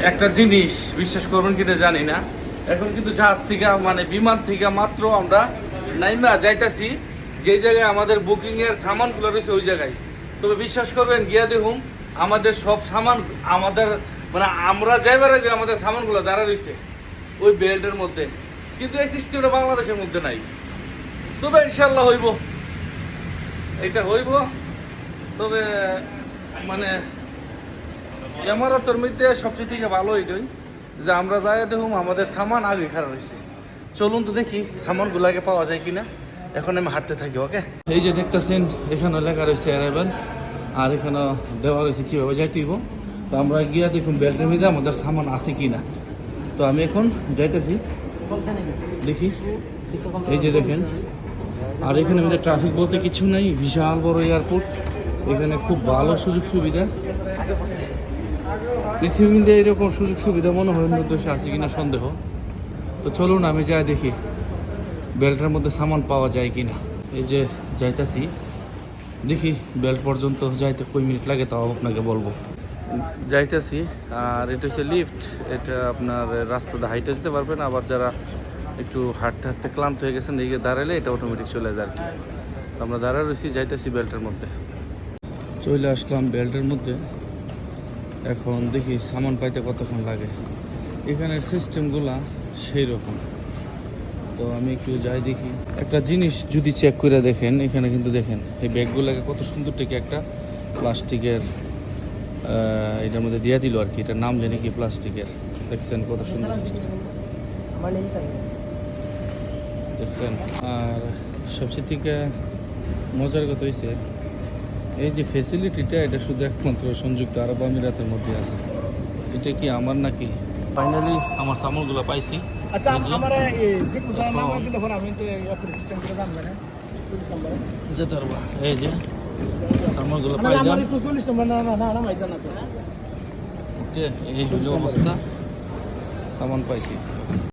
একটা জিনিস বিশ্বাস করবেন কিনা জানি না, এখন কিন্তু জাহাজ থেকে মানে বিমান থেকে মাত্র আমরা নাইমা যাইতাছি যে জায়গায় আমাদের বুকিং এর সামানগুলো রয়েছে ওই জায়গায়। তবে বিশ্বাস করবেন গিয়া দেখুন আমাদের সব সামান আমাদের মানে আমরা যাইবার আগে আমাদের সামানগুলো দাঁড়া রয়েছে ওই বেল্টের মধ্যে, কিন্তু এই সিস্টেমটা বাংলাদেশের মধ্যে নাই। তবে ইনশাল্লাহ হইব, এটা হইব। তবে মানে এমারাতের মধ্যে সবচেয়ে থেকে ভালো এটাই যে আমরা যাই দেখুন আমাদের সামান আগে খারাপ হয়েছে। চলুন তো দেখি সামানগুলো আগে পাওয়া যায় কিনা। এখন আমি হাঁটতে থাকি। ওকে, এই যে দেখতেছেন এখানে লেখা রয়েছে অ্যারাইভাল, আর এখানে দেওয়া রয়েছে কীভাবে যাইতে হইব। তো আমরা গিয়া দেখুন বেল্টের মধ্যে আমাদের সামান আছে কিনা। তো আমি এখন যাইতেছি, দেখি। এই যে দেখেন, আর এখানে আমাদের ট্রাফিক বলতে কিছু নাই, বিশাল বড় এয়ারপোর্ট। এখানে খুব ভালো সুযোগ সুবিধা। পৃথিবীতে এরকম সুযোগ সুবিধা মনে হয় অন্য দেশে আছে কিনা সন্দেহ। তো চলুন আমি যাই দেখি বেল্টের মধ্যে সামান পাওয়া যায় কিনা। এই যে যাইতাছি, দেখি বেল্ট পর্যন্ত যাইতে কই মিনিট লাগে তাও আপনাকে বলবো। যাইতেছি, আর এটা হচ্ছে লিফট। এটা আপনার রাস্তাতে হাইটে যেতে পারবেন, আবার যারা একটু হাঁটতে হাঁটতে ক্লান্ত হয়ে গেছেন দিকে দাঁড়ালে এটা অটোমেটিক চলে যায় আর কি। তো আমরা দাঁড়া রয়েছি, যাইতেছি বেল্টের মধ্যে। চলে আসলাম বেল্টের মধ্যে। এখন দেখি সামান পাইতে কতক্ষণ লাগে। এখানের সিস্টেমগুলা সেই রকম। তো আমি একটু যাই দেখি। একটা জিনিস যদি চেক করে দেখেন, এখানে কিন্তু দেখেন এই ব্যাগগুলোকে কত সুন্দর থেকে একটা প্লাস্টিকের এটার মধ্যে দিয়ে দিল আর কি। এটার নাম জানি কি, প্লাস্টিকের। দেখছেন কত সুন্দর দেখছেন। আর সবচেয়ে থেকে মজার কথা হয়েছে এই যে ফেসিলিটিটা, এটা শুধু একমাত্র সংযুক্ত আরব আমিরাতের মধ্যে আছে। এটা কি আমার নাকি? ফাইনালি আমার সামানগুলো পাইছি। আচ্ছা আমার যে পূজার নাম আছে তখন আমি তো সিস্টেম করে জানবে না 40 নম্বরে যেতে পারবো। এই যে সামানগুলো না পাইলাম। আমার 40 নম্বর না না না মাইদা না তো। ওকে, এই হলো অবস্থা, সামান পাইছি।